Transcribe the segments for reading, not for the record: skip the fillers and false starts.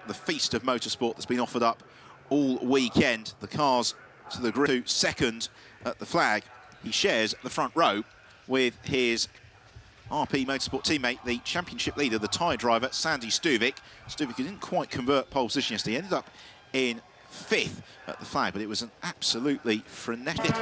the feast of motorsport that's been offered up all weekend. The cars to the group second at the flag. He shares the front row with his RP Motorsport teammate, the championship leader, the tyre driver, Sandy Stuvik. Stuvik didn't quite convert pole position yesterday. He ended up in 5th at the flag, but it was an absolutely frenetic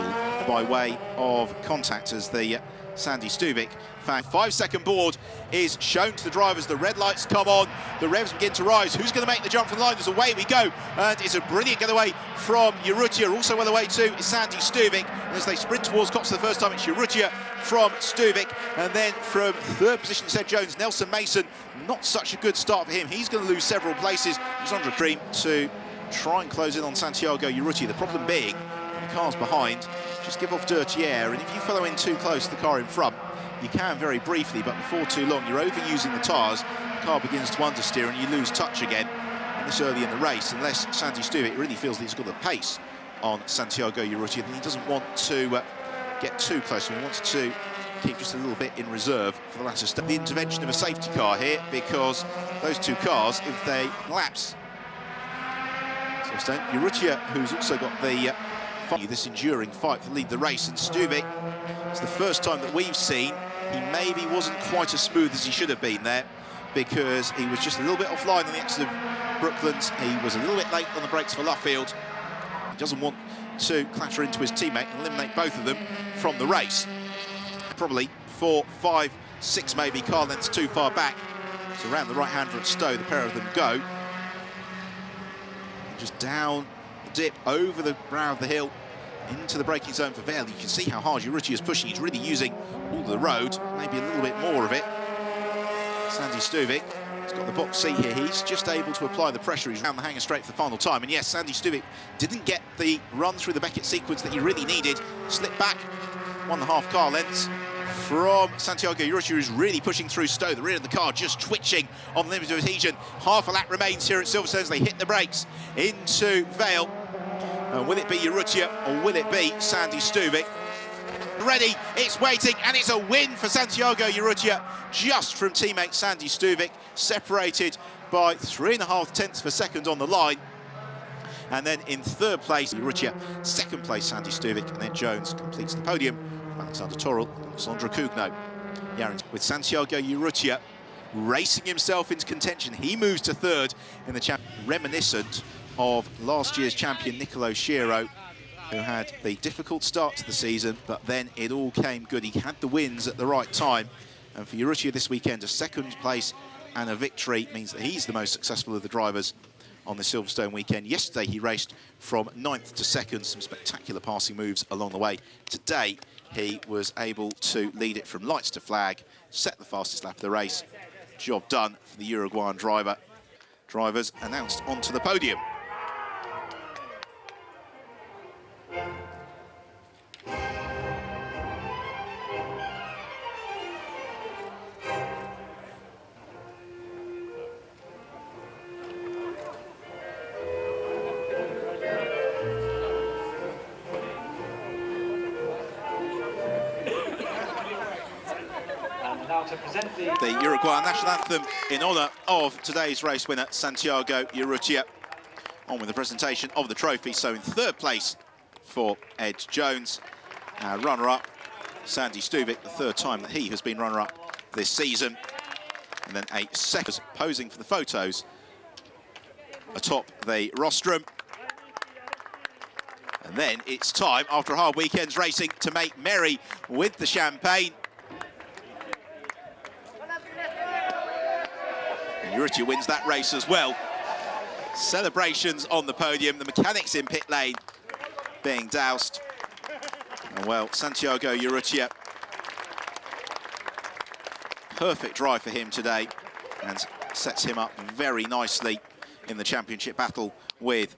by way of contact as the Sandy Stuvik fan. 5-second board is shown to the drivers. The red lights come on. The revs begin to rise. Who's going to make the jump from the line? As away we go. And it's a brilliant getaway from Urrutia. Also well away too is Sandy Stuvik. And as they sprint towards Cox for the first time, it's Urrutia from Stuvik. And then from 3rd position, Seb Jones, Nelson Mason. Not such a good start for him. He's going to lose several places. Alexandra Cream to try and close in on Santiago Urrutia. The problem being the cars behind just give off dirty air, and if you follow in too close to the car in front, you can very briefly, but before too long, you're overusing the tyres, the car begins to understeer and you lose touch again. And this early in the race, unless Sandy Stuvik really feels that he's got the pace on Santiago Urrutia, then he doesn't want to get too close. He wants to keep just a little bit in reserve for the latter step. The intervention of a safety car here, because those two cars, if they lapse, Urrutia, who's also got this enduring fight to lead the race, and Stuvik, it's the first time that we've seen he maybe wasn't quite as smooth as he should have been there, because he was just a little bit offline on the exit of Brooklands. He was a little bit late on the brakes for Luffield. He doesn't want to clatter into his teammate and eliminate both of them from the race. Probably 4, 5, 6 maybe car lengths too far back. So around the right-hander at Stowe, the pair of them go. And just down the dip, over the brow of the hill, into the braking zone for Vale. You can see how hard Urrutia is pushing. He's really using all of the road, maybe a little bit more of it. Sandy Stuvik has got the box seat here. He's just able to apply the pressure. He's round the hanger straight for the final time. And yes, Sandy Stuvik didn't get the run through the Beckett sequence that he really needed. Slipped back 1.5 car lengths from Santiago Urrutia, who's really pushing through Stowe. The rear of the car just twitching on the limit of adhesion. Half a lap remains here at Silverstone as they hit the brakes into Vale. Will it be Urrutia or will it be Sandy Stuvik? Ready, it's waiting, and it's a win for Santiago Urrutia, just from teammate Sandy Stuvik, separated by 3.5 tenths of a second on the line. And then in 3rd place, Urrutia, 2nd place, Sandy Stuvik, and then Jones completes the podium. Alexander Torrell, Alexandra Kugno. With Santiago Urrutia racing himself into contention. He moves to 3rd in the championship, reminiscent of last year's champion Nicolo Schiro, who had the difficult start to the season, but then it all came good. He had the wins at the right time, and for Urrutia this weekend, a 2nd place and a victory means that he's the most successful of the drivers on the Silverstone weekend. Yesterday he raced from 9th to 2nd, some spectacular passing moves along the way. Today he was able to lead it from lights to flag, set the fastest lap of the race. Job done for the Uruguayan drivers announced onto the podium. To present the Uruguayan national anthem in honour of today's race winner, Santiago Urrutia. On with the presentation of the trophy. So in 3rd place for Ed Jones, runner-up Sandy Stuvik, the 3rd time that he has been runner-up this season. And then a 2nd posing for the photos atop the rostrum. And then it's time, after a hard weekend's racing, to make merry with the champagne. Urrutia wins that race as well. Celebrations on the podium, the mechanics in pit lane being doused. And well, Santiago Urrutia, perfect drive for him today, and sets him up very nicely in the championship battle with